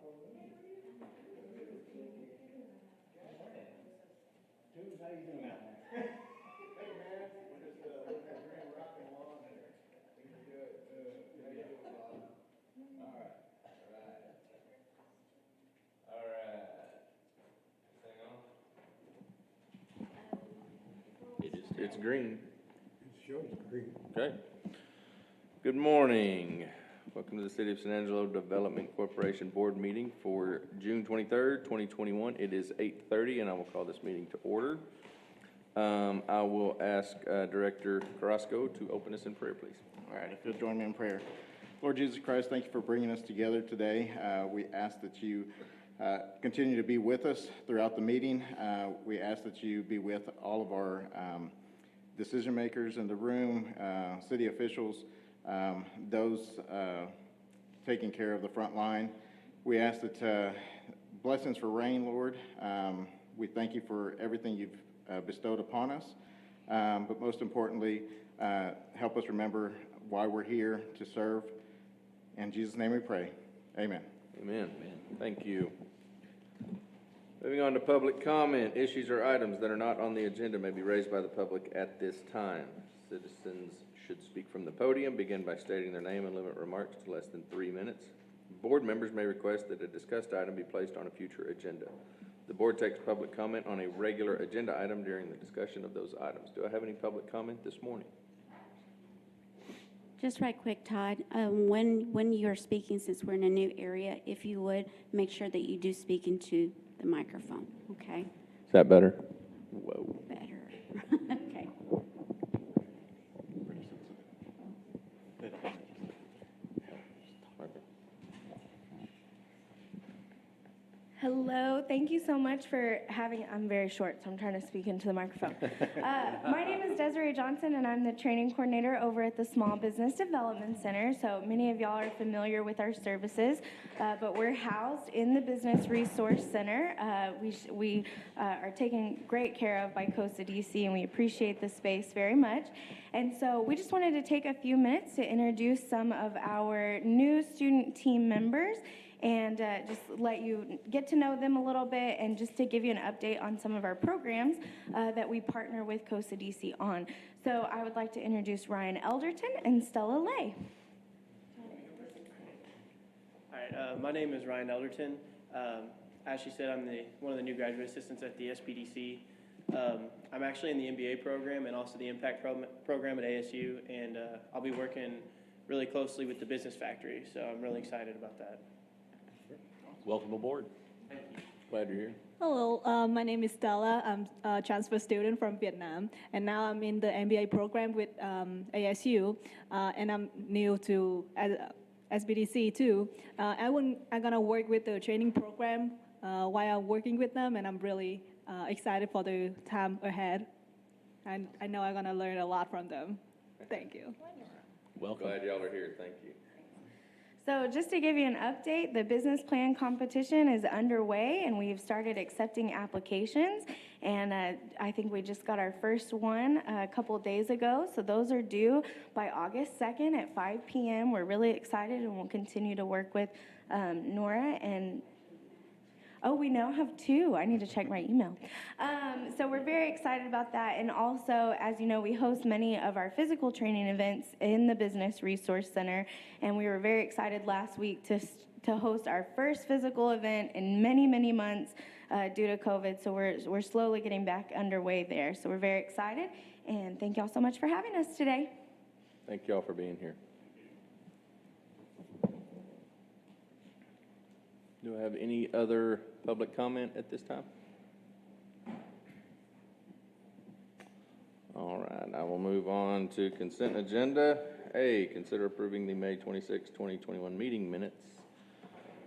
How you doing out there? Hey man, we're just looking at green rock and lawn here. Things are good. How you doing, Bob? All right. It's green. It shows green. Okay. Good morning. Welcome to the City of San Angelo Development Corporation Board meeting for June 23rd, 2021. It is 8:30, and I will call this meeting to order. I will ask Director Carrasco to open us in prayer, please. All right, if you'll join me in prayer. Lord Jesus Christ, thank you for bringing us together today. We ask that you continue to be with us throughout the meeting. We ask that you be with all of our decision makers in the room, city officials, those taking care of the front line. We ask that blessings for rain, Lord. We thank you for everything you've bestowed upon us, but most importantly, help us remember why we're here to serve. In Jesus' name we pray. Amen. Amen. Thank you. Moving on to public comment. Issues or items that are not on the agenda may be raised by the public at this time. Citizens should speak from the podium, begin by stating their name, and limit remarks to less than 3 minutes. Board members may request that a discussed item be placed on a future agenda. The board takes public comment on a regular agenda item during the discussion of those items. Do I have any public comment this morning? Just right quick, Todd, when you're speaking, since we're in a new area, if you would, make sure that you do speak into the microphone, okay? Is that better? Whoa. Better. Okay. Hello, thank you so much for having, I'm very short, so I'm trying to speak into the microphone. My name is Desiree Johnson, and I'm the training coordinator over at the Small Business Development Center. So many of y'all are familiar with our services, but we're housed in the Business Resource Center. We are taken great care of by Costa DC, and we appreciate the space very much. And so we just wanted to take a few minutes to introduce some of our new student team members and just let you get to know them a little bit, and just to give you an update on some of our programs that we partner with Costa DC on. So I would like to introduce Ryan Elderton and Stella Lay. All right, my name is Ryan Elderton. As she said, I'm one of the new graduate assistants at the SBDC. I'm actually in the MBA program and also the Impact program at ASU, and I'll be working really closely with the Business Factory, so I'm really excited about that. Welcome aboard. Thank you. Glad you're here. Hello, my name is Stella. I'm a transfer student from Vietnam, and now I'm in the MBA program with ASU, and I'm new to SBDC too. I'm gonna work with the training program while I'm working with them, and I'm really excited for the time ahead. And I know I'm gonna learn a lot from them. Thank you. Welcome. Glad y'all are here. Thank you. So just to give you an update, the business plan competition is underway, and we've started accepting applications. And I think we just got our first one a couple days ago. So those are due by August 2nd at 5 p.m. We're really excited, and we'll continue to work with Nora and... Oh, we now have 2. I need to check my email. So we're very excited about that. And also, as you know, we host many of our physical training events in the Business Resource Center. And we were very excited last week to host our first physical event in many, many months due to COVID. So we're slowly getting back underway there. So we're very excited. And thank y'all so much for having us today. Thank y'all for being here. Do I have any other public comment at this time? All right, I will move on to consent agenda. A, consider approving the May 26, 2021 meeting minutes.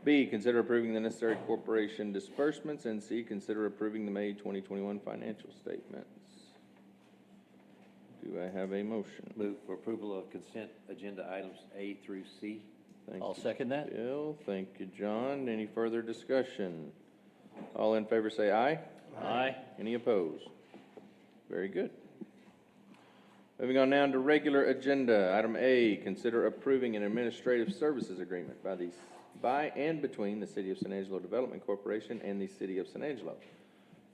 B, consider approving the necessary corporation disbursements. And C, consider approving the May 2021 financial statements. Do I have a motion? Move for approval of consent agenda items A through C. I'll second that. Bill, thank you, John. Any further discussion? All in favor say aye. Aye. Any opposed? Very good. Moving on now to regular agenda. Item A, consider approving an administrative services agreement by and between the City of San Angelo Development Corporation and the City of San Angelo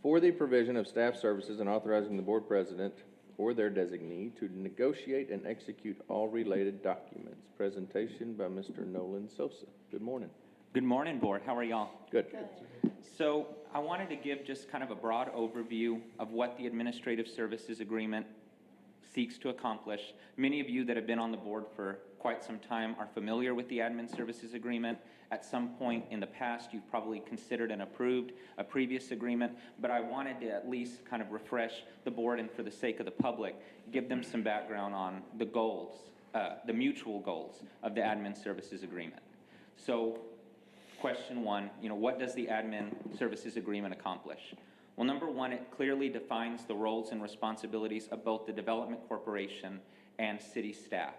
for the provision of staff services and authorizing the board president or their designee to negotiate and execute all related documents. Presentation by Mr. Nolan Sosa. Good morning. Good morning, Board. How are y'all? Good. So I wanted to give just kind of a broad overview of what the Administrative Services Agreement seeks to accomplish. Many of you that have been on the board for quite some time are familiar with the Admin Services Agreement. At some point in the past, you've probably considered and approved a previous agreement, but I wanted to at least kind of refresh the board and for the sake of the public, give them some background on the goals, the mutual goals of the Admin Services Agreement. So question one, what does the Admin Services Agreement accomplish? Well, number one, it clearly defines the roles and responsibilities of both the Development Corporation and city staff.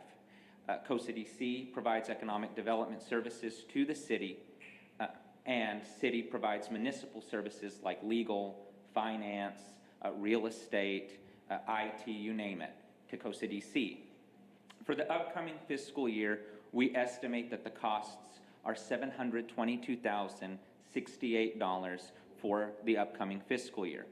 COSA DC provides economic development services to the city, and city provides municipal services like legal, finance, real estate, IT, you name it, to COSA DC. For the upcoming fiscal year, we estimate that the costs are $722,068 for the upcoming fiscal year.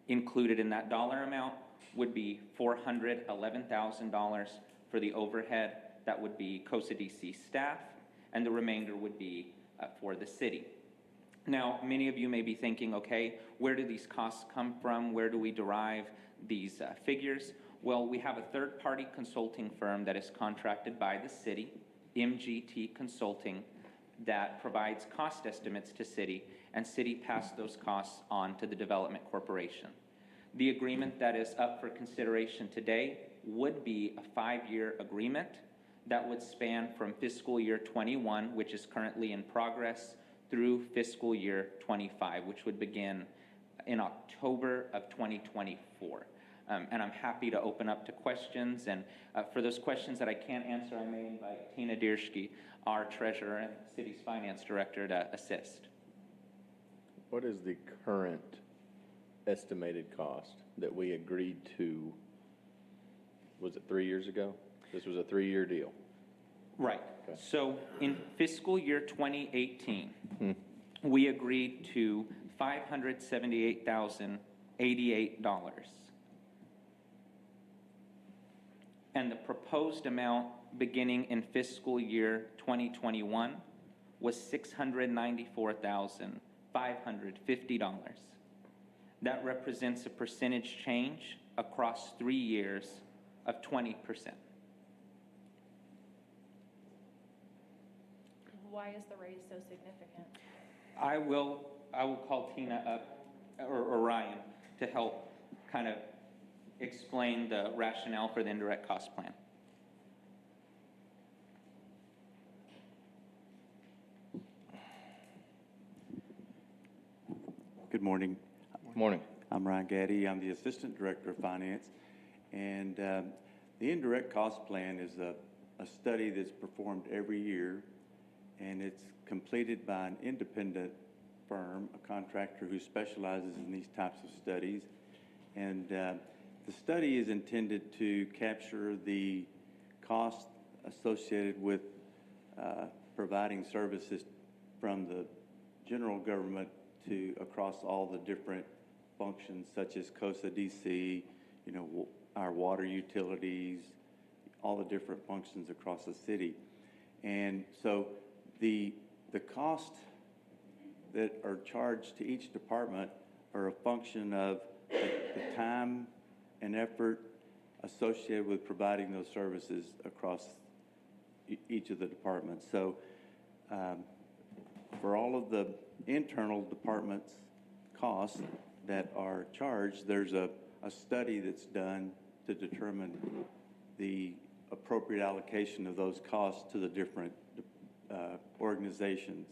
Included in that dollar amount would be $411,000 for the overhead. That would be COSA DC staff, and the remainder would be for the city. Now, many of you may be thinking, okay, where do these costs come from? Where do we derive these figures? Well, we have a third-party consulting firm that is contracted by the city, MGT Consulting, that provides cost estimates to city, and city passed those costs on to the Development Corporation. The agreement that is up for consideration today would be a 5-year agreement that would span from fiscal year 21, which is currently in progress, through fiscal year 25, which would begin in October of 2024. And I'm happy to open up to questions, and for those questions that I can't answer, I may invite Tina Dierschke, our treasurer and city's finance director, to assist. What is the current estimated cost that we agreed to, was it 3 years ago? This was a 3-year deal. Right. Okay. So in fiscal year 2018, we agreed to $578,088. And the proposed amount beginning in fiscal year 2021 was $694,550. That represents a percentage change across 3 years of 20%. Why is the raise so significant? I will call Tina up, or Ryan, to help kind of explain the rationale for the indirect cost plan. Good morning. Morning. I'm Ryan Gaddy. I'm the Assistant Director of Finance. And the indirect cost plan is a study that's performed every year, and it's completed by an independent firm, a contractor who specializes in these types of studies. And the study is intended to capture the cost associated with providing services from the general government to across all the different functions, such as COSA DC, our water utilities, all the different functions across the city. And so the cost that are charged to each department are a function of the time and effort associated with providing those services across each of the departments. So for all of the internal departments' costs that are charged, there's a study that's done to determine the appropriate allocation of those costs to the different organizations.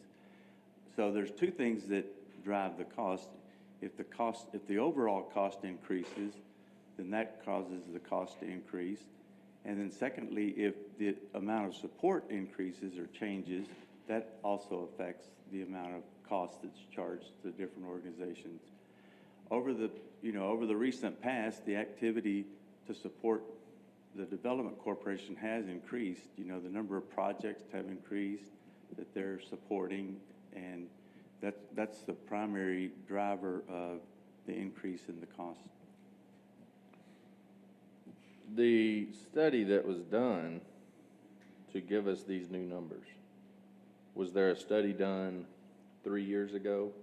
So there's two things that drive the cost. If the overall cost increases, then that causes the cost to increase. And then secondly, if the amount of support increases or changes, that also affects the amount of cost that's charged to different organizations. Over the recent past, the activity to support the Development Corporation has increased. You know, the number of projects have increased that they're supporting, and that's the primary driver of the increase in the cost. The study that was done to give us these new numbers, was there a study done 3 years ago?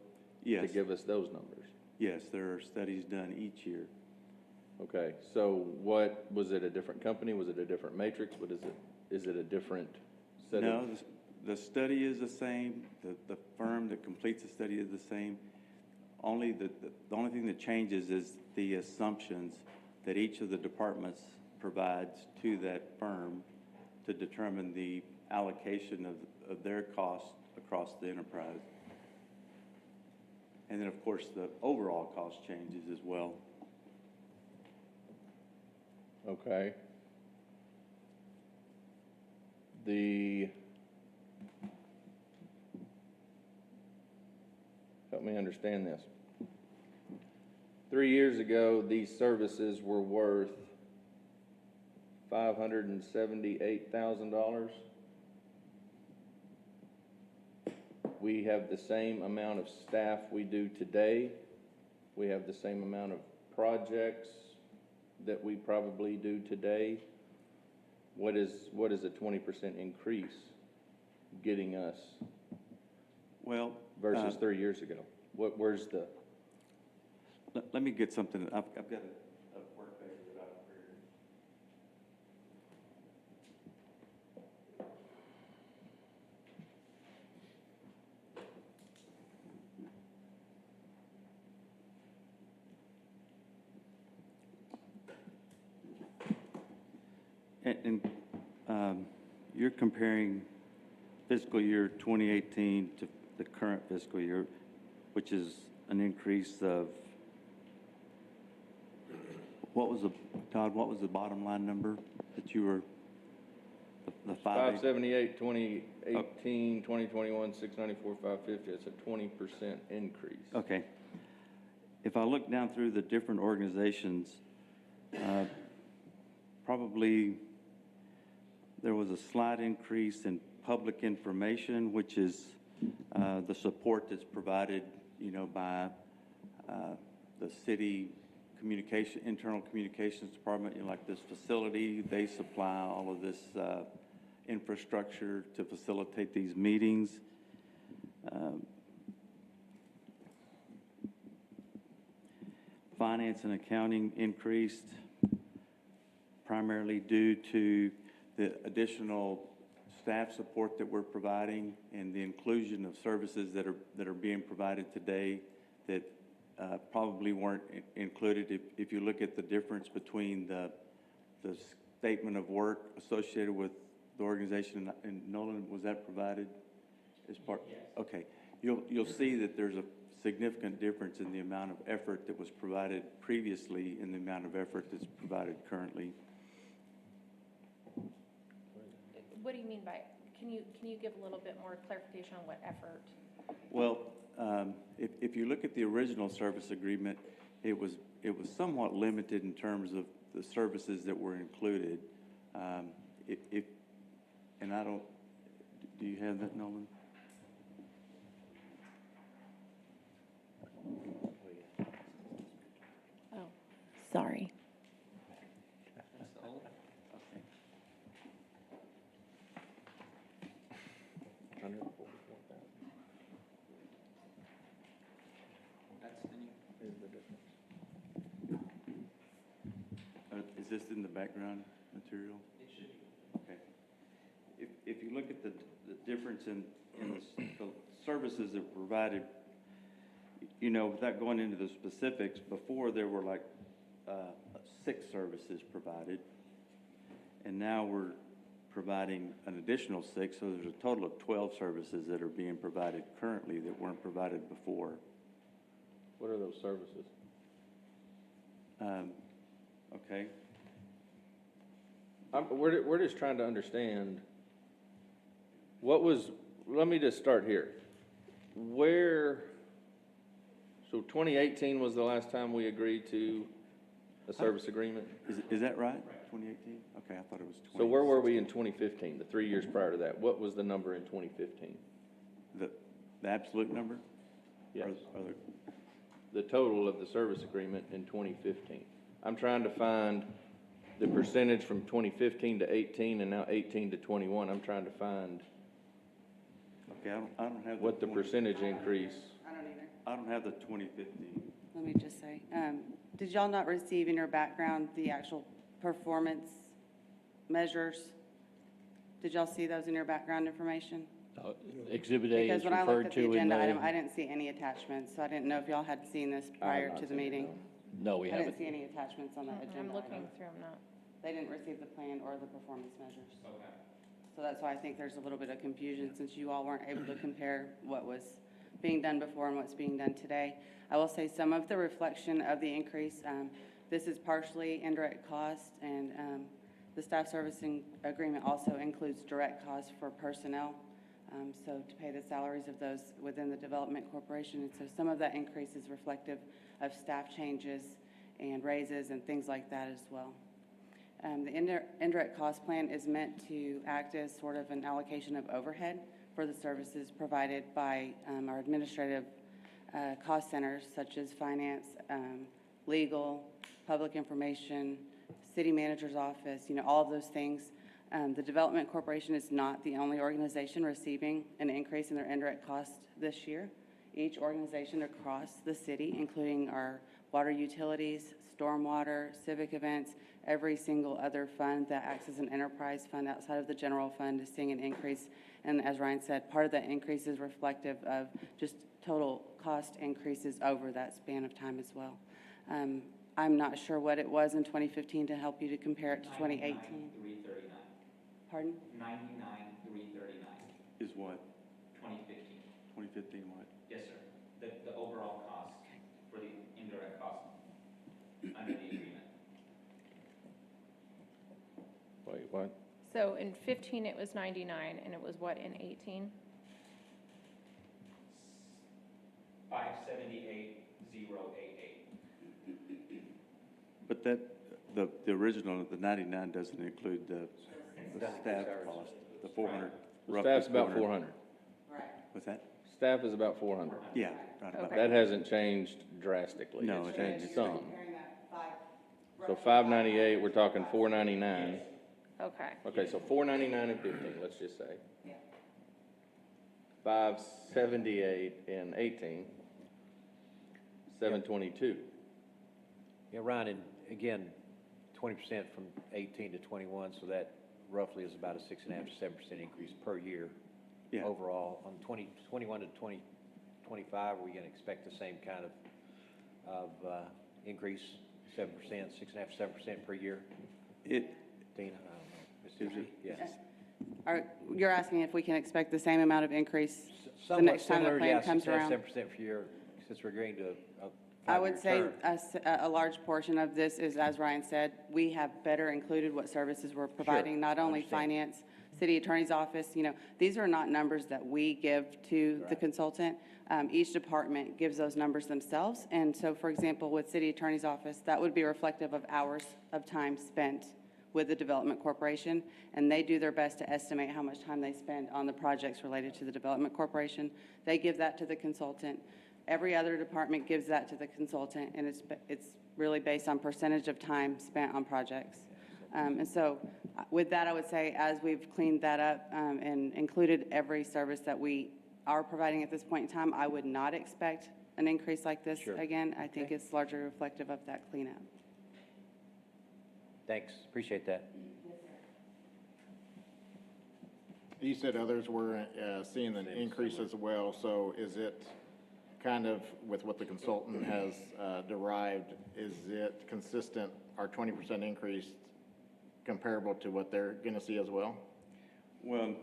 Yes. To give us those numbers? Yes, there are studies done each year. Okay, so what, was it a different company? Was it a different matrix? What is it? Is it a different set No, of? the study is the same. The firm that completes the study is the same. Only the only thing that changes is the assumptions that each of the departments provides to that firm to determine the allocation of their costs across the enterprise. And then, of course, the overall cost changes as well. Okay. Help me understand this. 3 years ago, these services were worth $578,000. We have the same amount of staff we do today. We have the same amount of projects that we probably do today. What is a 20% increase getting us? Well, versus 3 years ago? Where's the? Let me get something. I've got a work paper that I've prepared. And you're comparing fiscal year 2018 to the current fiscal year, which is an increase of, Todd, what was the bottom line number that you were, the 578, 2018, 2021, 694, 550. It's a 20% increase. Okay. If I look down through the different organizations, probably there was a slight increase in public information, which is the support that's provided, by the city internal communications department. Like this facility, they supply all of this infrastructure to facilitate these meetings. Finance and accounting increased primarily due to the additional staff support that we're providing and the inclusion of services that are being provided today that probably weren't included. If you look at the difference between the statement of work associated with the organization, and Nolan, was that provided as part? Yes. Okay. You'll see that there's a significant difference in the amount of effort that was provided previously and the amount of effort that's provided currently. What do you mean by, can you give a little bit more clarification on what effort? Well, if you look at the original service agreement, it was somewhat limited in terms of the services that were included. And I don't, do you have that, Nolan? Oh, sorry. Is this in the background material? It should be. Okay. If you look at the difference in the services that were provided, without going into the specifics, before there were like 6 services provided, and now we're providing an additional 6, so there's a total of 12 services that are being provided currently that weren't provided before. What are those services? Okay. We're just trying to understand let me just start here. So 2018 was the last time we agreed to a service agreement? Is that right? 2018? Okay, I thought it was 20. So where were we in 2015, the 3 years prior to that? What was the number in 2015? The absolute number? Yes, Or the total of the service agreement in 2015. I'm trying to find the percentage from 2015 to 18 and now 18 to 21. I'm trying to find okay, I don't have. what the percentage increase. I don't either. I don't have the 2015. Let me just say, did y'all not receive in your background the actual performance measures? Did y'all see those in your background information? Exhibit A Because is when I looked referred at the to in agenda item, the, I didn't see any attachments, so I didn't know if y'all had seen this prior to the meeting. no, we I haven't. didn't see any attachments on that agenda I'm looking item. through them now. They didn't receive the plan or the performance measures. Okay. So that's why I think there's a little bit of confusion, since you all weren't able to compare what was being done before and what's being done today. I will say some of the reflection of the increase, this is partially indirect cost, and the staff servicing agreement also includes direct costs for personnel, so to pay the salaries of those within the development corporation. And so some of that increase is reflective of staff changes and raises and things like that as well. The indirect cost plan is meant to act as sort of an allocation of overhead for the services provided by our administrative cost centers, such as finance, legal, public information, city manager's office, all of those things. The Development Corporation is not the only organization receiving an increase in their indirect cost this year. Each organization across the city, including our water utilities, stormwater, civic events, every single other fund that acts as an enterprise fund outside of the general fund, is seeing an increase. And as Ryan said, part of that increase is reflective of just total cost increases over that span of time as well. I'm not sure what it was in 2015 to help you to compare it to 2018. 339. Pardon? 99,339. Is what? 2015. 2015 what? Yes, sir. The overall cost for the indirect cost under the agreement. Wait, what? So in 15, it was 99, and it was what in 18? 578,088. But the original, the 99 doesn't include the staff cost, the 400. The roughly staff's about 400. Right. What's that? Staff is about 400. Yeah, right about Okay. That hasn't changed drastically. No, It's it hasn't. changed some. Comparing that So 598, we're talking 499. Okay. Okay, so 499 and 15, let's just say. Yeah. 578 and 18, 722. Yeah, Ryan, and again, 20% from 18 to 21, so that roughly is about a 6.5 to 7% increase per year. Yeah. Overall. On 2021 to 2025, are we going to expect the same kind of increase, 7%, 6.5 to 7% per year? It, Dana, I don't know. Mr. Is it? Yes. You're asking if we can expect the same amount of increase the Somewhat next time the similar, plan yeah, comes 6.5, around? 7% per year, since we're agreeing to a I would five-year say term. a large portion of this is, as Ryan said, we have better included what services we're providing, not I only understand. finance, city attorney's office, these are not numbers that we give to the Right. consultant. Each department gives those numbers themselves. And so, for example, with city attorney's office, that would be reflective of hours of time spent with the Development Corporation, and they do their best to estimate how much time they spend on the projects related to the Development Corporation. They give that to the consultant. Every other department gives that to the consultant, and it's really based on percentage of time spent on projects. And so with that, I would say, as we've cleaned that up and included every service that we are providing at this point in time, I would not expect an increase like this Sure. again. I think Okay. it's largely reflective of that cleanup. Thanks, appreciate that. You said others were seeing an increase as well, so is it kind of with what the consultant has derived, is it consistent, our 20% increase comparable to what they're going to see as well? well,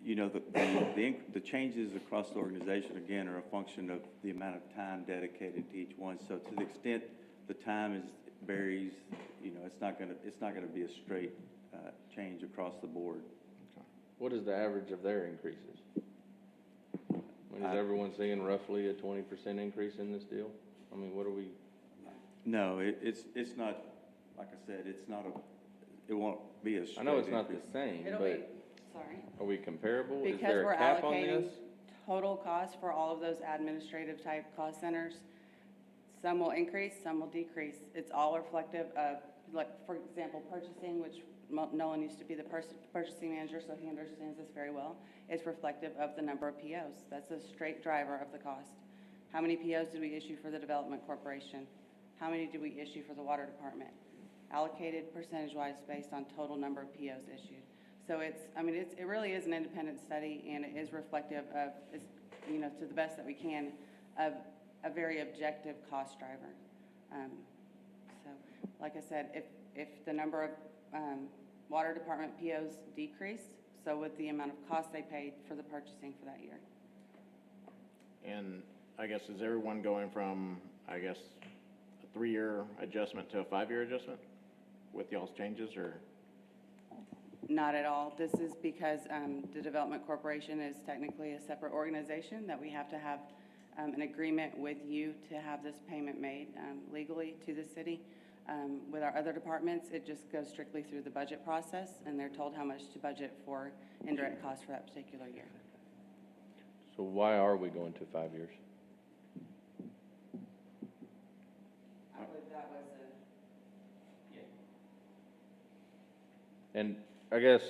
the changes across the organization, again, are a function of the amount of time dedicated to each one. So to the extent the time varies, it's not going to be a straight change across the board. What is the average of their increases? Is everyone seeing roughly a 20% increase in this deal? I mean, what are we? No, it's not, like I said, it's not it won't be a I straight know it's not the increase. same, It'll be, but sorry. are we comparable? Is Because there we're a cap on allocating this? total cost for all of those administrative type cost centers, some will increase, some will decrease. It's all reflective of, like, for example, purchasing, which Nolan used to be the purchasing manager, so he understands this very well. It's reflective of the number of POs. That's a straight driver of the cost. How many POs did we issue for the Development Corporation? How many did we issue for the Water Department? Allocated percentage-wise based on total number of POs issued. So it really is an independent study, and it is reflective of, to the best that we can, of a very objective cost driver. So, like I said, if the number of Water Department POs decreased, so would the amount of cost they paid for the purchasing for that year. And I guess, is everyone going from, a 3-year adjustment to a 5-year adjustment with y'all's changes, or? Not at all. This is because the Development Corporation is technically a separate organization that we have to have an agreement with you to have this payment made legally to the city. With our other departments, it just goes strictly through the budget process, and they're told how much to budget for indirect costs for that particular year. So why are we going to 5 years? I believe that was And I guess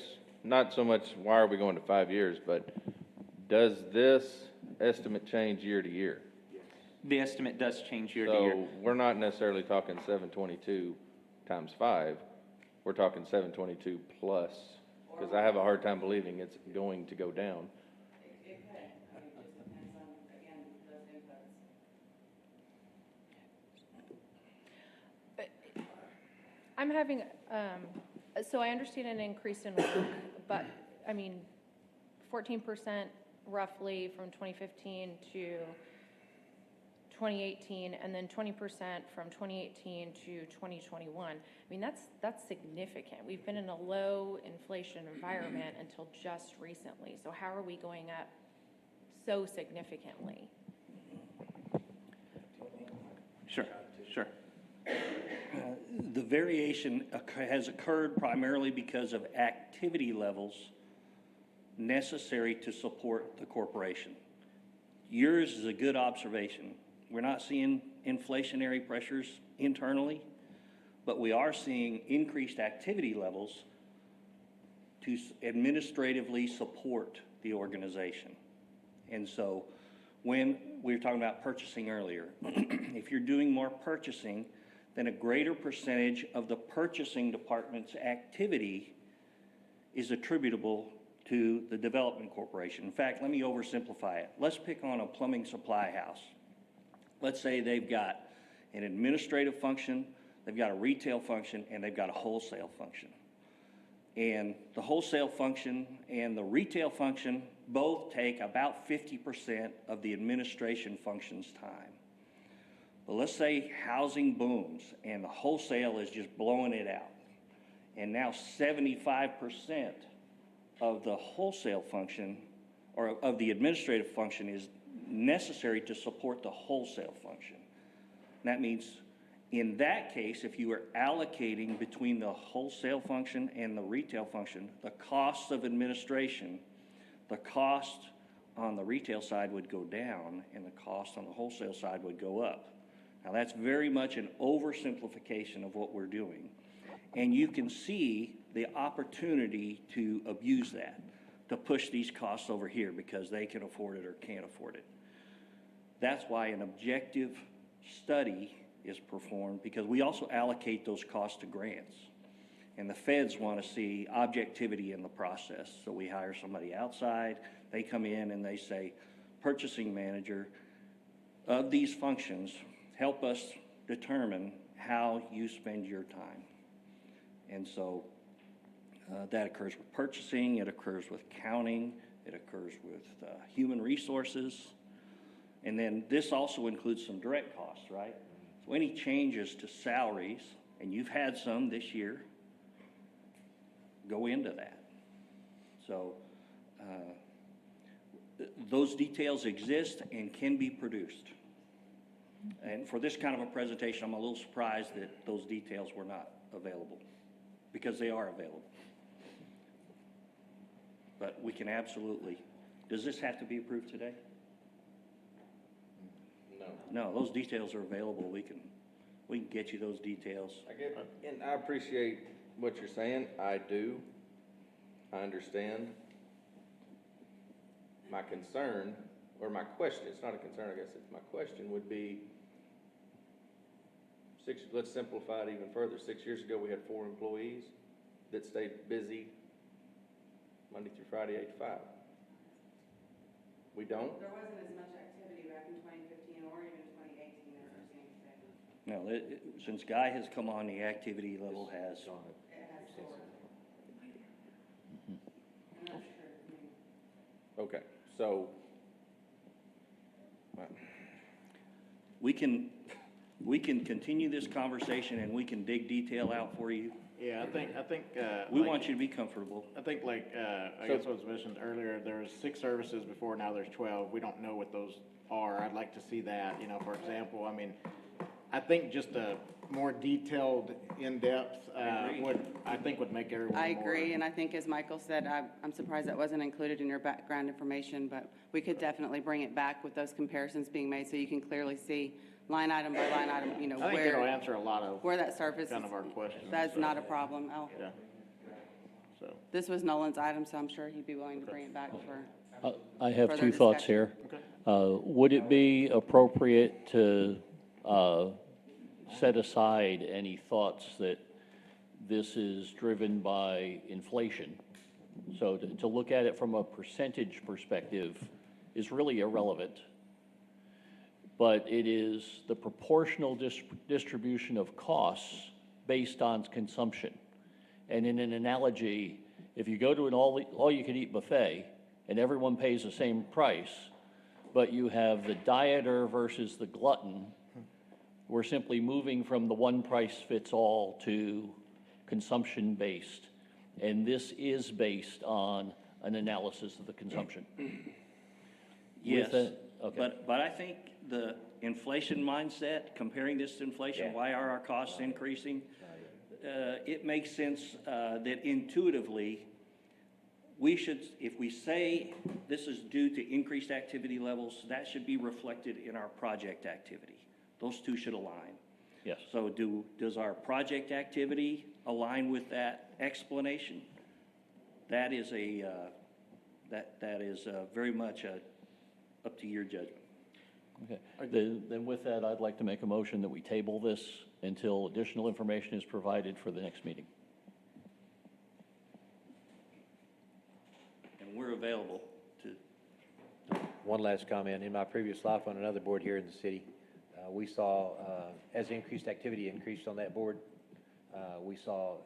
not so much why are we going to 5 years, but does this estimate change year to year? The estimate does change year to year. So we're not necessarily talking 722 times 5. We're talking 722 plus, because I have a hard time believing it's going to go down. it could. It just depends on, again, those inputs. I'm having, so I understand an increase in work, but, 14% roughly from 2015 to 2018, and then 20% from 2018 to 2021. That's significant. We've been in a low inflation environment until just recently. So how are we going up so significantly? Sure. The variation has occurred primarily because of activity levels necessary to support the corporation. Yours is a good observation. We're not seeing inflationary pressures internally, but we are seeing increased activity levels to administratively support the organization. And so when we were talking about purchasing earlier, if you're doing more purchasing, then a greater percentage of the purchasing department's activity is attributable to the Development Corporation. In fact, let me oversimplify it. Let's pick on a plumbing supply house. Let's say they've got an administrative function, they've got a retail function, and they've got a wholesale function. And the wholesale function and the retail function both take about 50% of the administration function's time. But let's say housing booms and the wholesale is just blowing it out. And now 75% of the wholesale function, or of the administrative function, is necessary to support the wholesale function. That means, in that case, if you were allocating between the wholesale function and the retail function, the cost of administration, the cost on the retail side would go down and the cost on the wholesale side would go up. Now, that's very much an oversimplification of what we're doing. And you can see the opportunity to abuse that, to push these costs over here because they can afford it or can't afford it. That's why an objective study is performed, because we also allocate those costs to grants. And the feds want to see objectivity in the process. So we hire somebody outside, they come in and they say, purchasing manager, of these functions, help us determine how you spend your time. And so that occurs with purchasing, it occurs with accounting, it occurs with human resources. And then this also includes some direct costs, right? So any changes to salaries, and you've had some this year, go into that. So those details exist and can be produced. And for this kind of a presentation, I'm a little surprised that those details were not available, because they are available. But we can absolutely, does this have to be approved today? No, those details are available. We can get you those details. And I appreciate what you're saying. I do. I understand. My concern, or my question, it's not a concern, I guess it's my question would be, let's simplify it even further. 6 years ago, we had 4 employees that stayed busy Monday through Friday, 8 to 5. We don't? There wasn't as much activity back in 2015 or even 2018 as we're seeing today. No, since Guy has come on, the activity level has. It has soared. And that's true. Okay, so, well, We can continue this conversation and we can dig detail out for you. Yeah, I think. We want you to be comfortable. I think I guess what was mentioned earlier, there was 6 services before, now there's 12. We don't know what those are. I'd like to see that, for example, I mean, I think just a more detailed, in-depth, would make everyone more. I agree, and I think as Michael said, I'm surprised that wasn't included in your background information, but we could definitely bring it back with those comparisons being made so you can clearly see line item by line item, I think it'll answer a lot of where that surface kind of our questions. That's not a problem. Yeah. So. This was Nolan's item, so I'm sure he'd be willing to bring it back for. I have further 2 thoughts discussion. here. Would it be appropriate to set aside any thoughts that this is driven by inflation? So to look at it from a percentage perspective is really irrelevant. But it is the proportional distribution of costs based on consumption. And in an analogy, if you go to an all-you-can-eat buffet and everyone pays the same price, but you have the dieter versus the glutton, we're simply moving from the one price fits all to consumption-based. And this is based on an analysis of the consumption. Yes, Okay. but I think the inflation mindset, comparing this to inflation, why are our costs increasing? It makes sense that intuitively, we should, if we say this is due to increased activity levels, that should be reflected in our project activity. Those two should align. Yes. So does our project activity align with that explanation? That is very much up to your judgment. Okay. Then with that, I'd like to make a motion that we table this until additional information is provided for the next meeting. And we're available to. One last comment. In my previous life on another board here in the city, we saw, as increased activity increased on that board, we saw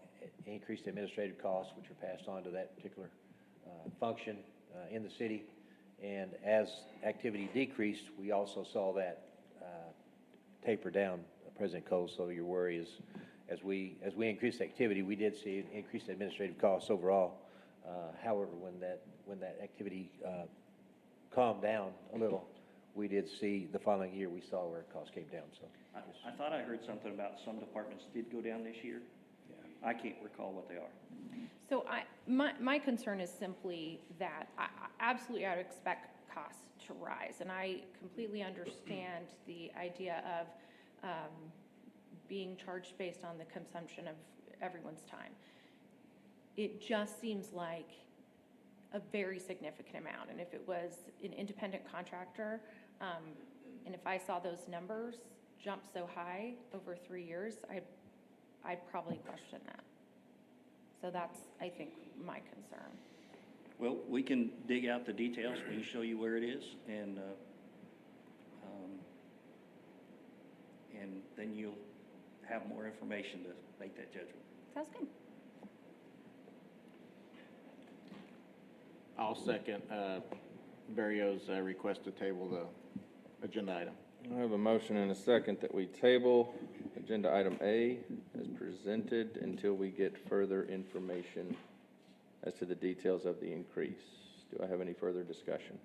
increased administrative costs, which are passed on to that particular function in the city. And as activity decreased, we also saw that taper down, President Cole. So your worry is, as we increased activity, we did see increased administrative costs overall. However, when that activity calmed down a little, we did see the following year we saw where costs came down. So I thought I heard something about some departments did go down this year. Yeah. I can't recall what they are. So my concern is simply that I absolutely I would expect costs to rise, and I completely understand the idea of being charged based on the consumption of everyone's time. It just seems like a very significant amount, and if it was an independent contractor, and if I saw those numbers jump so high over 3 years, I'd probably question that. So that's, I think, my concern. Well, we can dig out the details. We can show you where it is, and then you'll have more information to make that judgment. Sounds good. I'll second Barrio's request to table the agenda item. I have a motion and a second that we table agenda item A as presented until we get further information as to the details of the increase. Do I have any further discussion?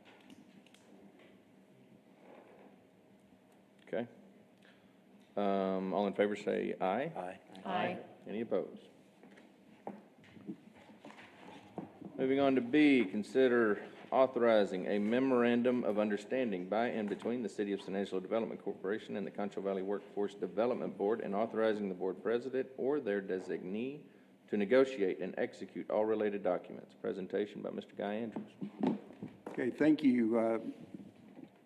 Okay. All in favor say aye. Aye. Aye. Any opposed? Moving on to B, consider authorizing a memorandum of understanding by and between the City of San Angelo Development Corporation and the Concho Valley Workforce Development Board, and authorizing the board president or their designee to negotiate and execute all related documents. Presentation by Mr. Guy Andrews. Okay, thank you.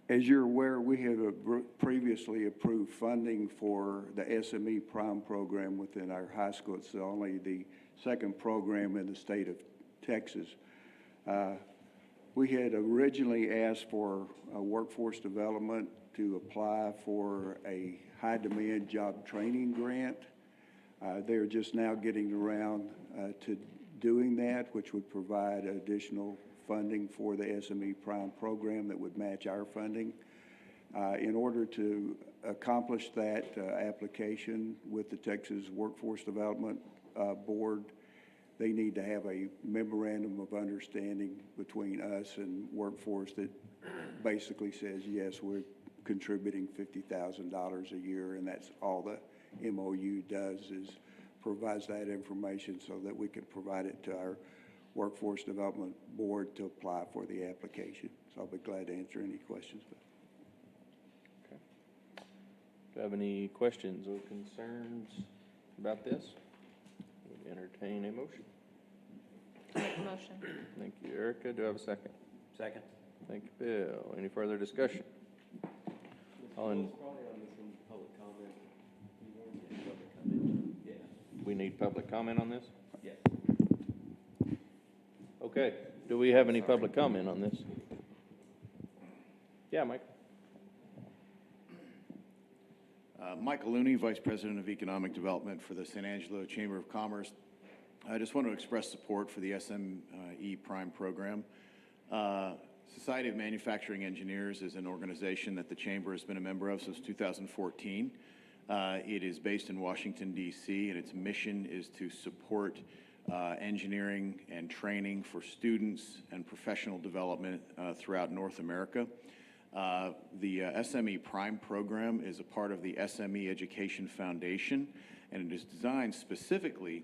As you're aware, we have previously approved funding for the SME Prime program within our high school. It's only the second program in the state of Texas. We had originally asked for workforce development to apply for a high-demand job training grant. They're just now getting around to doing that, which would provide additional funding for the SME Prime program that would match our funding. In order to accomplish that application with the Texas Workforce Development Board, they need to have a memorandum of understanding between us and Workforce that basically says, yes, we're contributing $50,000 a year, and that's all the MOU does, is provides that information so that we can provide it to our Workforce Development Board to apply for the application. So I'll be glad to answer any questions. Okay. Do you have any questions or concerns about this? Would entertain a motion. Make a motion. Thank you, Erica. Do I have a second? Second. Thank you, Bill. Any further discussion? All in, we need public comment on this? Yes. Okay. Do we have any public comment on this? Yeah, Mike. Michael Looney, Vice President of Economic Development for the San Angelo Chamber of Commerce. I just want to express support for the SME Prime program. Society of Manufacturing Engineers is an organization that the Chamber has been a member of since 2014. It is based in Washington, D.C., and its mission is to support engineering and training for students and professional development throughout North America. The SME Prime program is a part of the SME Education Foundation, and it is designed specifically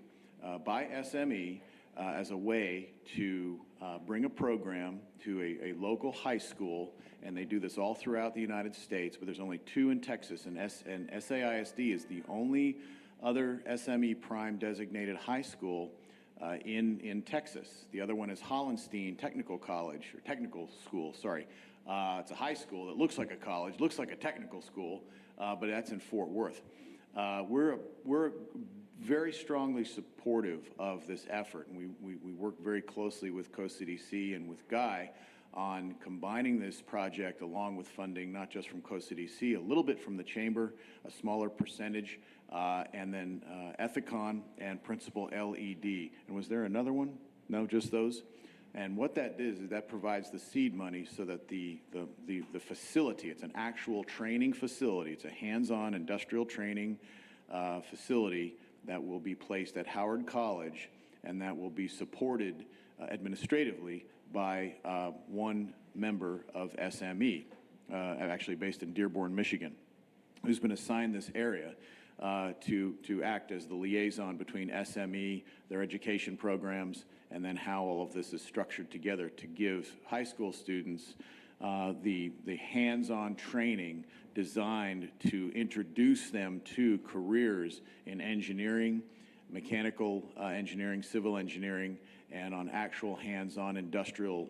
by SME as a way to bring a program to a local high school, and they do this all throughout the United States, but there's only 2 in Texas, and SAISD is the only other SME Prime designated high school in Texas. The other one is Hollenstein Technical College, or Technical School, sorry. It's a high school that looks like a college, looks like a technical school, but that's in Fort Worth. We're very strongly supportive of this effort, and we work very closely with COCDC and with Guy on combining this project along with funding, not just from COCDC, a little bit from the Chamber, a smaller percentage, and then Ethicon and Principal LED. And was there another one? No, just those? And what that is that provides the seed money so that the facility, it's an actual training facility, it's a hands-on industrial training facility that will be placed at Howard College, and that will be supported administratively by one member of SME, actually based in Dearborn, Michigan, who's been assigned this area to act as the liaison between SME, their education programs, and then how all of this is structured together to give high school students the hands-on training designed to introduce them to careers in engineering, mechanical engineering, civil engineering, and on actual hands-on industrial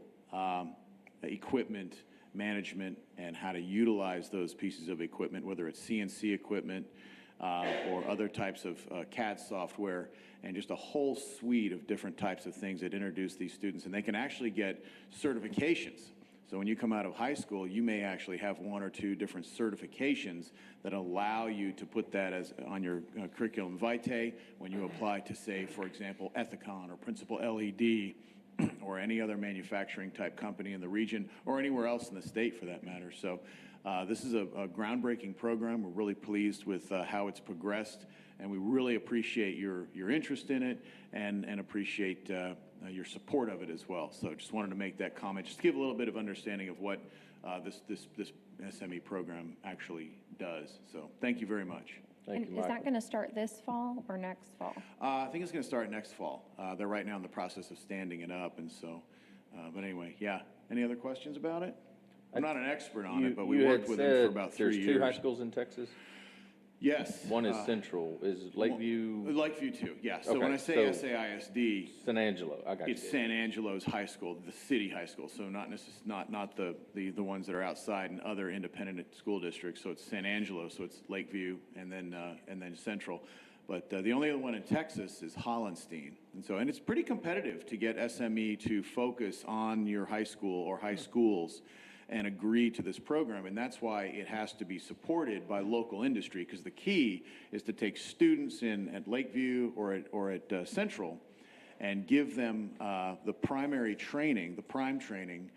equipment management and how to utilize those pieces of equipment, whether it's CNC equipment or other types of CAD software, and just a whole suite of different types of things that introduce these students. And they can actually get certifications. So when you come out of high school, you may actually have 1 or 2 different certifications that allow you to put that as on your curriculum vitae when you apply to, say, for example, Ethicon or Principal LED or any other manufacturing type company in the region or anywhere else in the state for that matter. So this is a groundbreaking program. We're really pleased with how it's progressed, and we really appreciate your interest in it and appreciate your support of it as well. So just wanted to make that comment, just to give a little bit of understanding of what this SME program actually does. So thank you very much. Thank you, And is that Michael. going to start this fall or next fall? I think it's going to start next fall. They're right now in the process of standing it up, and so, but anyway, yeah. Any other questions about it? I'm not an expert on it, but we You worked had with them for said about 3 there's years. 2 high schools in Texas? Yes. One is Central, is Lakeview? Lakeview too, yeah. So Okay, when I say so SAISD, San Angelo, I got you. it's San Angelo's high school, the city high school, so not the ones that are outside in other independent school districts. So it's San Angelo, so it's Lakeview and then Central. But the only other one in Texas is Hollenstein. And it's pretty competitive to get SME to focus on your high school or high schools and agree to this program. And that's why it has to be supported by local industry, because the key is to take students in at Lakeview or at Central and give them the primary training, the prime training,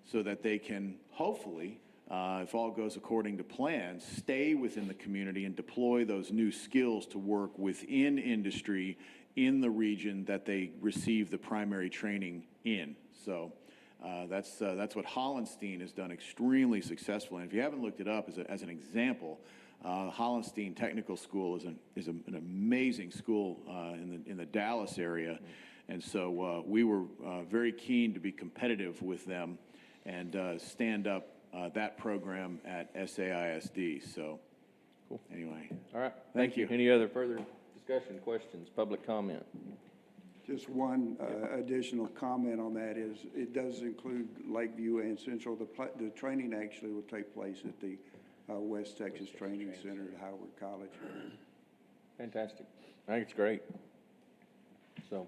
so that they can hopefully, if all goes according to plan, stay within the community and deploy those new skills to work within industry in the region that they receive the primary training in. So that's what Hollenstein has done extremely successfully. And if you haven't looked it up as an example, Hollenstein Technical School is an amazing school in the Dallas area. And so we were very keen to be competitive with them and stand up that program at SAISD. So, Cool. Anyway. All right, Thank you. Any other further discussion, questions, public comment? Just one additional comment on that is it does include Lakeview and Central. The training actually will take place at the West Texas Training Center at Howard College. Fantastic. I think it's great. So,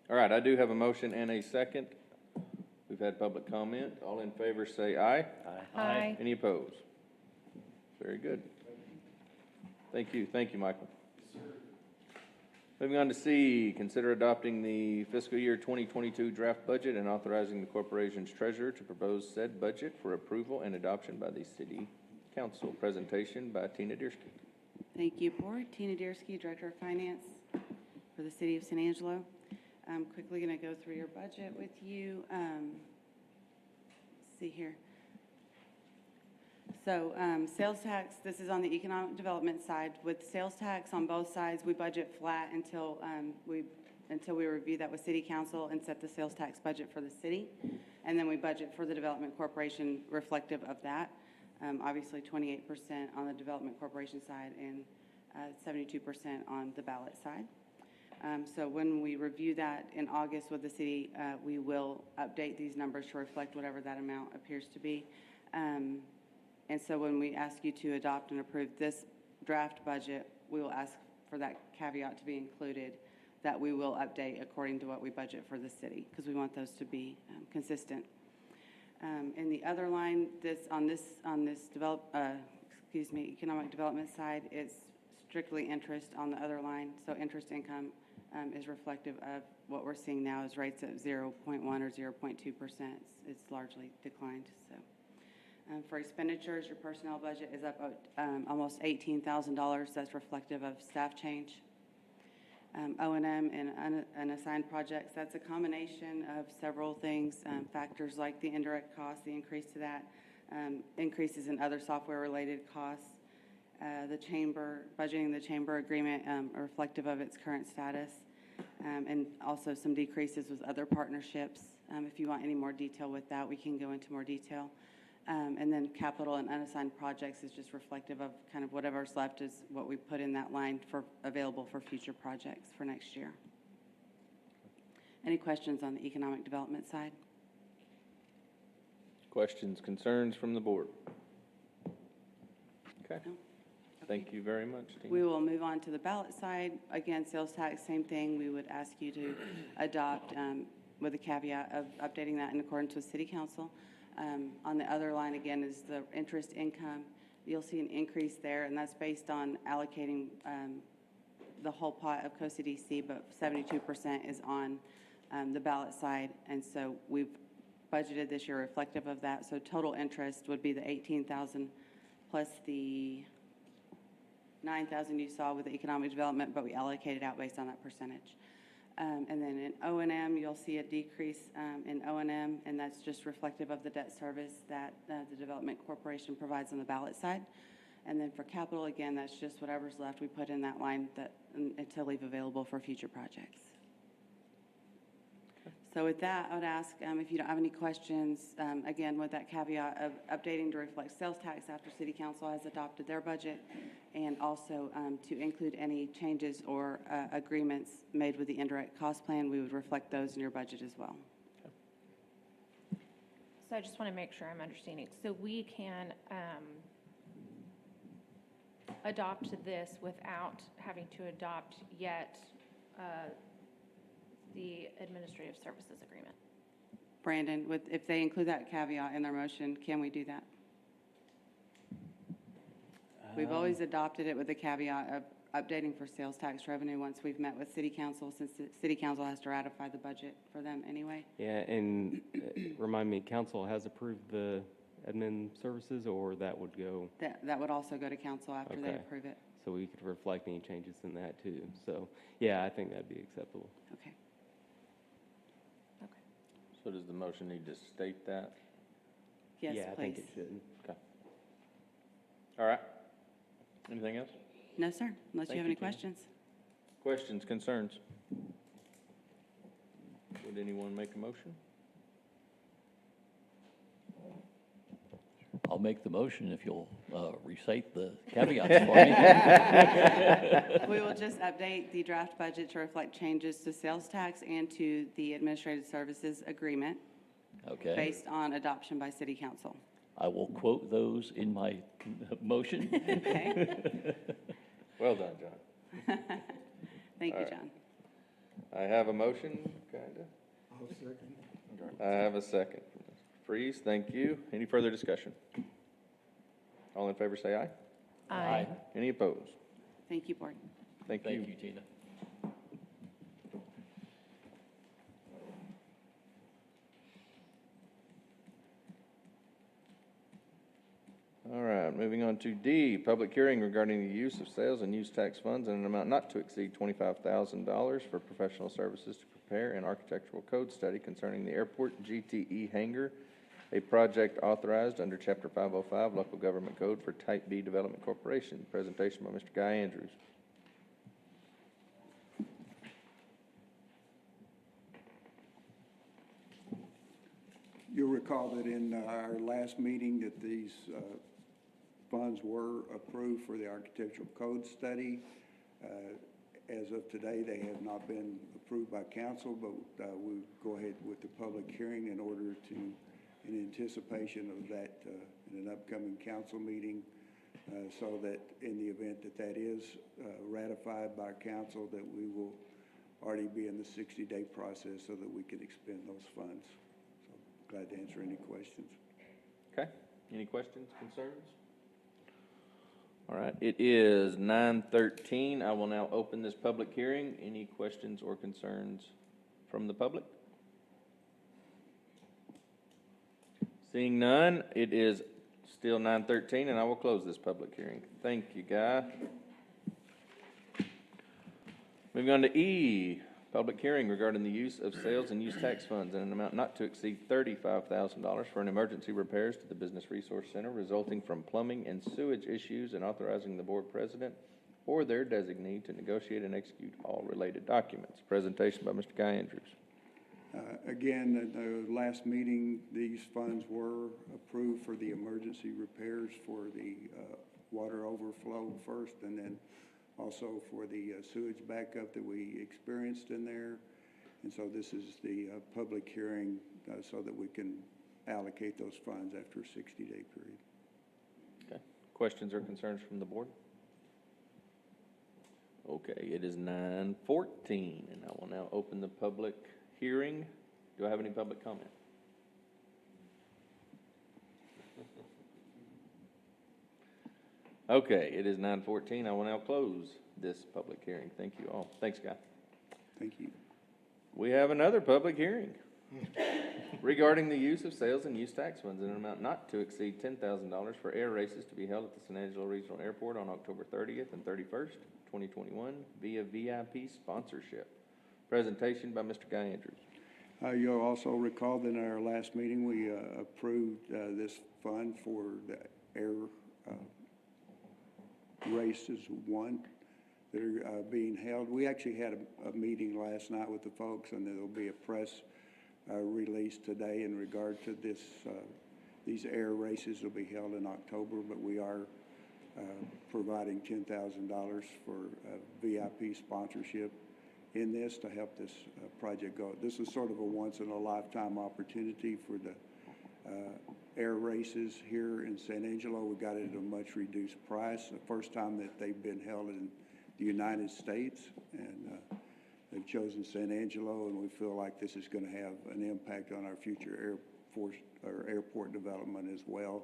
all right, I do have a motion and a second. We've had public comment. All in favor say aye. Aye. Any opposed? Very good. Thank you, Michael. Moving on to C, consider adopting the fiscal year 2022 draft budget and authorizing the corporation's treasurer to propose said budget for approval and adoption by the city council. Presentation by Tina Diersky. Thank you, Board. Tina Diersky, Director of Finance for the City of San Angelo. I'm quickly going to go through your budget with you. Let's see here. So sales tax, this is on the economic development side. With sales tax on both sides, we budget flat until we review that with City Council and set the sales tax budget for the city. And then we budget for the Development Corporation reflective of that. Obviously 28% on the Development Corporation side and 72% on the ballot side. So when we review that in August with the city, we will update these numbers to reflect whatever that amount appears to be. And so when we ask you to adopt and approve this draft budget, we will ask for that caveat to be included, that we will update according to what we budget for the city, because we want those to be consistent. In the other line, on this economic development side, it's strictly interest on the other line. So interest income is reflective of what we're seeing now is rates at 0.1 or 0.2%. It's largely declined. So for expenditures, your personnel budget is up almost $18,000. That's reflective of staff change. O&M and unassigned projects, that's a combination of several things, factors like the indirect cost, the increase to that, increases in other software-related costs, the chamber, budgeting the chamber agreement are reflective of its current status, and also some decreases with other partnerships. If you want any more detail with that, we can go into more detail. And then capital and unassigned projects is just reflective of kind of whatever's left is what we put in that line for available for future projects for next year. Any questions on the economic development side? Questions, concerns from the board? Okay. No? Thank you very much, Tina. We will move on to the ballot side. Again, sales tax, same thing. We would ask you to adopt with a caveat of updating that in accordance with City Council. On the other line, again, is the interest income. You'll see an increase there, and that's based on allocating the whole pot of COCDC, but 72% is on the ballot side, and so we've budgeted this year reflective of that. So total interest would be the $18,000 plus the $9,000 you saw with the economic development, but we allocated out based on that percentage. And then in O&M, you'll see a decrease in O&M, and that's just reflective of the debt service that the Development Corporation provides on the ballot side. And then for capital, again, that's just whatever's left, we put in that line to leave available for future projects. So with that, I would ask if you don't have any questions, again, with that caveat of updating to reflect sales tax after City Council has adopted their budget, and also to include any changes or agreements made with the indirect cost plan, we would reflect those in your budget as well. So I just want to make sure I'm understanding. So we can adopt this without having to adopt yet the administrative services agreement? Brandon, if they include that caveat in their motion, can we do that? We've always adopted it with the caveat of updating for sales tax revenue once we've met with City Council, since the City Council has to ratify the budget for them anyway. Yeah, and remind me, council has approved the admin services, or that would go? That would also go to council after they Okay. approve it. So we could reflect any changes in that too. So, yeah, I think that'd be acceptable. Okay. So does the motion need to state that? Yes, Yeah, I think please. it should. Okay. All right. Anything else? No, sir, unless you Thank have you, any Tina. questions. Questions, concerns? Would anyone make a motion? I'll make the motion if you'll recite the caveats for me. We will just update the draft budget to reflect changes to sales tax and to the administrative services agreement Okay. based on adoption by City Council. I will quote those in my motion. Okay. Well done, John. Thank you, All right. John. I have a motion, kinda. I'll second. I have a second. Freeze, thank you. Any further discussion? All in favor, say aye. Aye. Any opposed? Thank you, Board. Thank you. Thank you, Tina. All right, moving on to D, public hearing regarding the use of sales and use tax funds in an amount not to exceed $25,000 for professional services to prepare an architectural code study concerning the airport GTE hangar, a project authorized under Chapter 505 Local Government Code for Type B Development Corporation. Presentation by Mr. Guy Andrews. You'll recall that in our last meeting that these funds were approved for the architectural code study. As of today, they have not been approved by council, but we'll go ahead with the public hearing in order to, in anticipation of that in an upcoming council meeting, so that in the event that that is ratified by council, that we will already be in the 60-day process so that we can expend those funds. So glad to answer any questions. Okay, any questions, concerns? All right, it is 9:13. I will now open this public hearing. Any questions or concerns from the public? Seeing none, it is still 9:13, and I will close this public hearing. Thank you, Guy. Moving on to E, public hearing regarding the use of sales and use tax funds in an amount not to exceed $35,000 for an emergency repairs to the Business Resource Center resulting from plumbing and sewage issues, and authorizing the board president or their designee to negotiate and execute all related documents. Presentation by Mr. Guy Andrews. Again, at the last meeting, these funds were approved for the emergency repairs for the water overflow first, and then also for the sewage backup that we experienced in there. And so this is the public hearing so that we can allocate those funds after a 60-day period. Okay. Questions or concerns from the board? Okay, it is 9:14, and I will now open the public hearing. Do I have any public comment? Okay, it is 9:14. I will now close this public hearing. Thank you all. Thanks, Guy. Thank you. We have another public hearing regarding the use of sales and use tax funds in an amount not to exceed $10,000 for air races to be held at the San Angelo Regional Airport on October 30th and 31st, 2021 via VIP sponsorship. Presentation by Mr. Guy Andrews. You'll also recall that in our last meeting, we approved this fund for the air races, one, that are being held. We actually had a meeting last night with the folks, and there'll be a press release today in regard to this. These air races will be held in October, but we are providing $10,000 for VIP sponsorship in this to help this project go. This is sort of a once-in-a-lifetime opportunity for the air races here in San Angelo. We got it at a much reduced price. The first time that they've been held in the United States, and they've chosen San Angelo, and we feel like this is going to have an impact on our future airport development as well,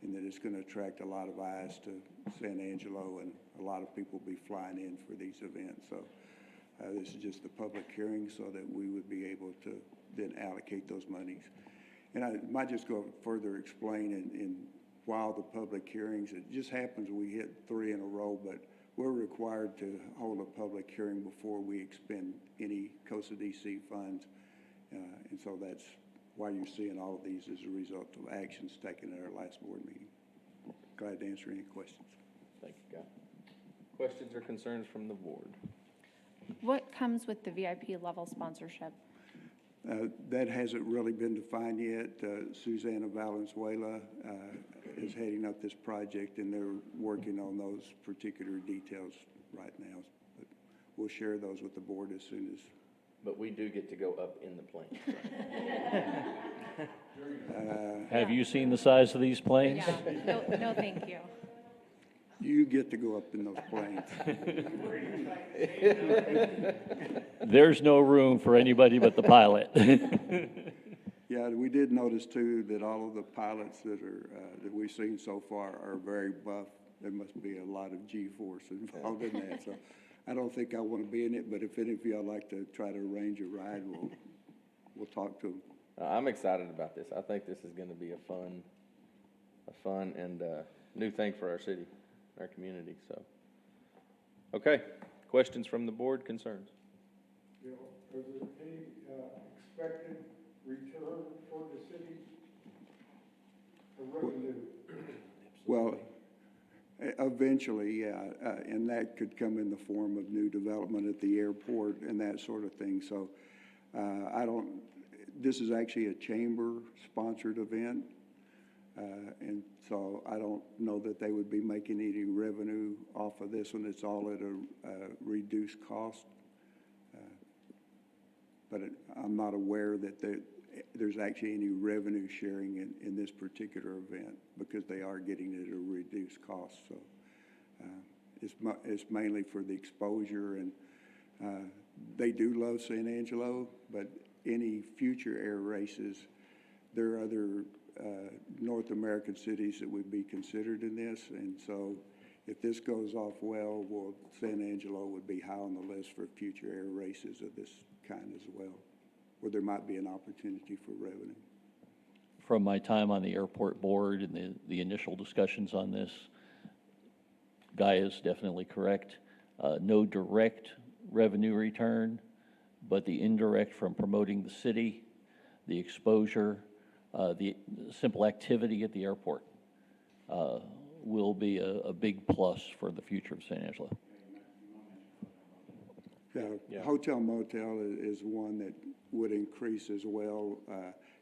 and that it's going to attract a lot of eyes to San Angelo, and a lot of people will be flying in for these events. So this is just the public hearing so that we would be able to then allocate those monies. And I might just go further explain in while the public hearings, it just happens we hit 3 in a row, but we're required to hold a public hearing before we expend any COSA DC funds. And so that's why you're seeing all of these as a result of actions taken at our last board meeting. Glad to answer any questions. Thank you, Guy. Questions or concerns from the board? What comes with the VIP level sponsorship? That hasn't really been defined yet. Susanna Valenzuela is heading up this project, and they're working on those particular details right now. But we'll share those with the board as soon as. But we do get to go up in the plane. Have you seen the size of these planes? Yeah, no, thank you. You get to go up in those planes. There's no room for anybody but the pilot. Yeah, we did notice too that all of the pilots that are that we've seen so far are very buff. There must be a lot of G-force involved in that. So I don't think I want to be in it, but if any of y'all like to try to arrange a ride, we'll talk to them. I'm excited about this. I think this is going to be a fun and new thing for our city, our community. So, okay, questions from the board, concerns? Bill, is there any expected return for the city for revenue? Well, eventually, yeah, and that could come in the form of new development at the airport and that sort of thing. So this is actually a chamber-sponsored event, and so I don't know that they would be making any revenue off of this one. It's all at a reduced cost. But I'm not aware that there's actually any revenue sharing in this particular event because they are getting it at a reduced cost. So it's mainly for the exposure, and they do love San Angelo, but any future air races, there are other North American cities that would be considered in this, and so if this goes off well, San Angelo would be high on the list for future air races of this kind as well, where there might be an opportunity for revenue. From my time on the airport board and the initial discussions on this, Guy is definitely correct. No direct revenue return, but the indirect from promoting the city, the exposure, the simple activity at the airport will be a big plus for the future of San Angelo. Yeah. Hotel motel is one that would increase as well.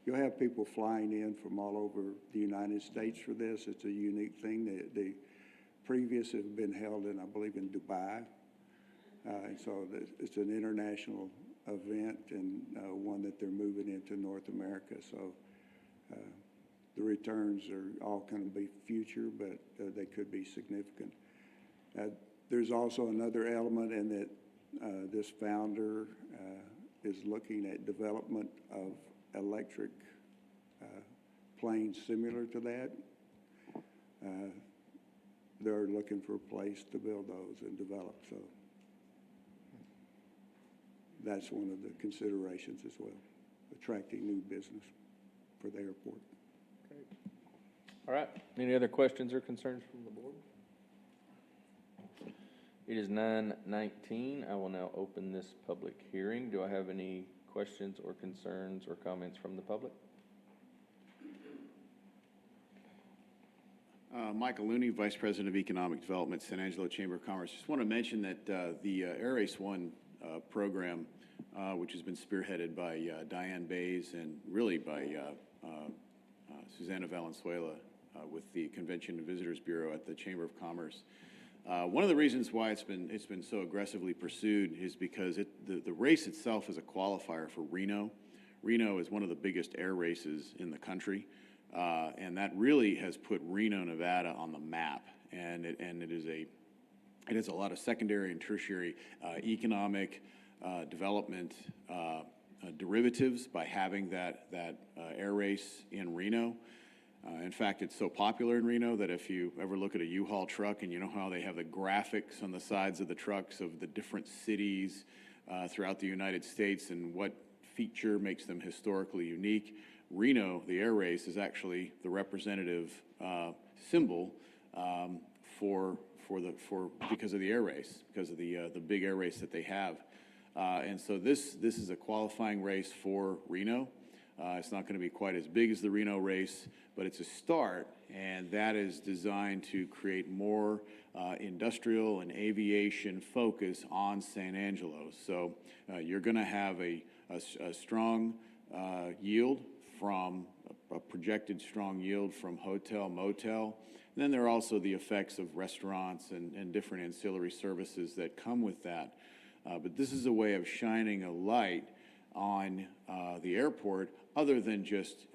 You'll have people flying in from all over the United States for this. It's a unique thing. The previous have been held in, I believe, in Dubai. And so it's an international event and one that they're moving into North America. So the returns are all going to be future, but they could be significant. There's also another element in that this founder is looking at development of electric planes similar to that. They're looking for a place to build those and develop. So that's one of the considerations as well, attracting new business for the airport. Great. All right. Any other questions or concerns from the board? It is 9:19. I will now open this public hearing. Do I have any questions or concerns or comments from the public? Michael Looney, Vice President of Economic Development, San Angelo Chamber of Commerce. Just want to mention that the Air Race One program, which has been spearheaded by Diane Bays and really by Susana Valenzuela with the Convention and Visitors Bureau at the Chamber of Commerce. One of the reasons why it's been so aggressively pursued is because the race itself is a qualifier for Reno. Reno is one of the biggest air races in the country. And that really has put Reno, Nevada on the map, and it is a lot of secondary and tertiary economic development derivatives by having that air race in Reno. In fact, it's so popular in Reno that if you ever look at a U-Haul truck and you know how they have the graphics on the sides of the trucks of the different cities throughout the United States and what feature makes them historically unique, Reno, the air race, is actually the representative symbol because of the air race, because of the big air race that they have, and so this is a qualifying race for Reno. It's not going to be quite as big as the Reno race, but it's a start, and that is designed to create more industrial and aviation focus on San Angelo. So you're going to have a strong yield from a projected strong yield from hotel, motel. And then there are also the effects of restaurants and different ancillary services that come with that. But this is a way of shining a light on the airport other than just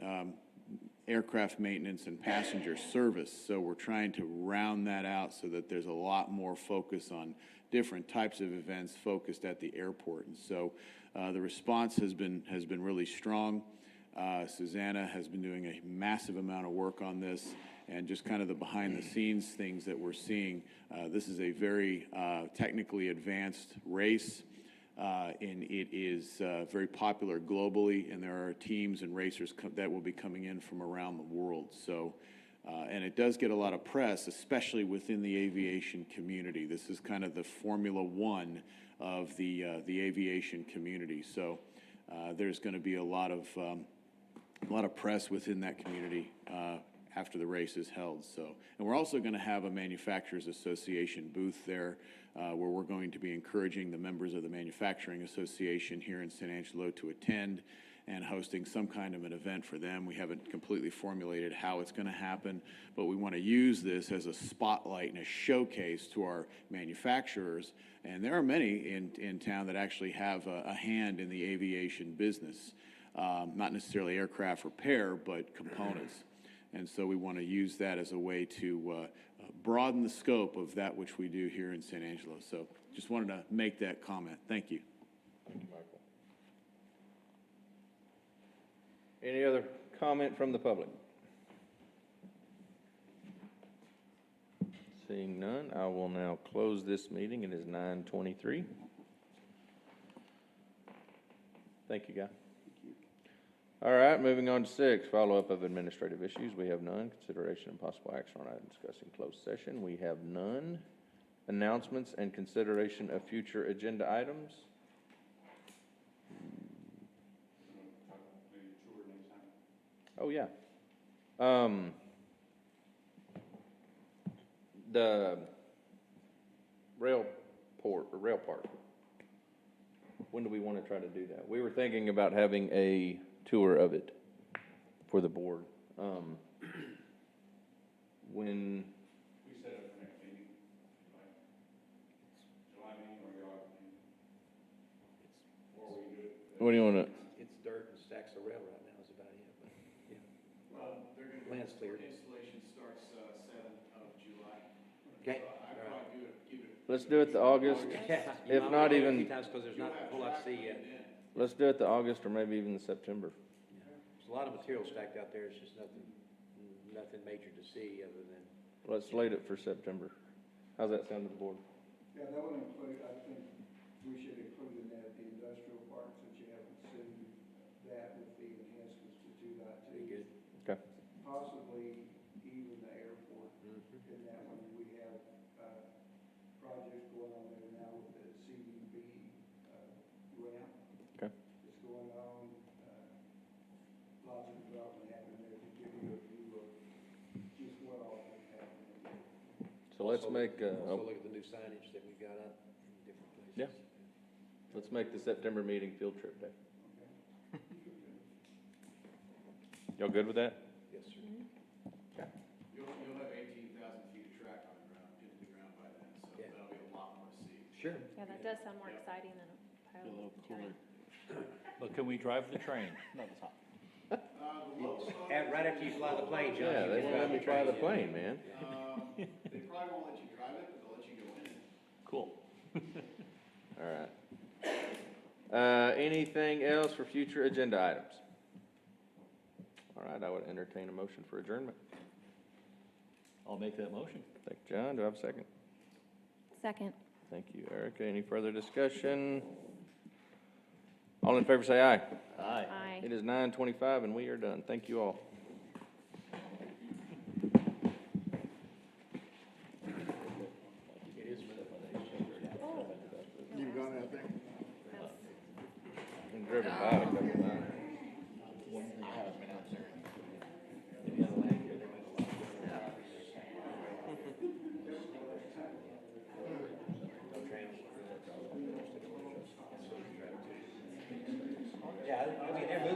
aircraft maintenance and passenger service. So we're trying to round that out so that there's a lot more focus on different types of events focused at the airport. And so the response has been really strong. Susanna has been doing a massive amount of work on this, and just kind of the behind-the-scenes things that we're seeing. This is a very technically advanced race, and it is very popular globally, and there are teams and racers that will be coming in from around the world. So, and it does get a lot of press, especially within the aviation community. This is kind of the Formula One of the aviation community. So there's going to be a lot of press within that community after the race is held. So, and we're also going to have a Manufacturers Association booth there where we're going to be encouraging the members of the Manufacturing Association here in San Angelo to attend and hosting some kind of an event for them. We haven't completely formulated how it's going to happen, but we want to use this as a spotlight and a showcase to our manufacturers. And there are many in town that actually have a hand in the aviation business. Not necessarily aircraft repair, but components. And so we want to use that as a way to broaden the scope of that which we do here in San Angelo. So just wanted to make that comment. Thank you. Thank you, Michael. Any other comment from the public? Seeing none, I will now close this meeting. It is 9:23. Thank you, Guy. All right, moving on to 6, follow-up of administrative issues. We have none. Consideration and possible action on item discussed in closed session. We have none. Announcements and consideration of future agenda items. Oh, yeah. The rail park. When do we want to try to do that? We were thinking about having a tour of it for the board. When We set up the next meeting, like July meeting or your August meeting? Or we do it? what do you want to? It's dirt and stacks of rail right now is about it, but, yeah. Well, they're going to. Land's cleared. Installation starts 7th of July. Okay. So I'd probably give it. Let's do it the August. Yeah, If not even, because there's not a whole lot to see yet. let's do it the August or maybe even the September. There's a lot of material stacked out there, it's just nothing major to see other than. Let's slate it for September. How's that sound to the board? Yeah, that would include, I think we should include in that the industrial park, since you haven't seen that with the enhancements to 2.2. Be good. Okay. Possibly even the airport. In that one, we have projects going on there now with the CDB ramp. Okay. It's going on, lots of development happening there to give you a view of just what all can happen. let's make, Also look at the new signage that we've got up in different places. yeah, let's make the September meeting field trip day. Y'all good with that? Yes, sir. Okay. You'll have 18,000 feet of track on the ground, into the ground by then, so Yeah. that'll be a lot more to see. Sure. Yeah, that does sound more exciting than a pile A little of cooler. But can we drive the train? Right after you fly the plane, John. Yeah, you they can won't let drive me the fly train. the plane, man. They probably won't let you drive it, but they'll let you go in it. Cool. All right. Anything else for future agenda items? All right, I would entertain a motion for adjournment. I'll make that motion. Thank you, John. Do I have a second? Second. Thank you, Erica. Any further discussion? All in favor say aye. Aye. Aye. It is 9:25 and we are done. Thank you all. You've gone out there? Been driven by it a couple of times. Yeah, I mean, they're moving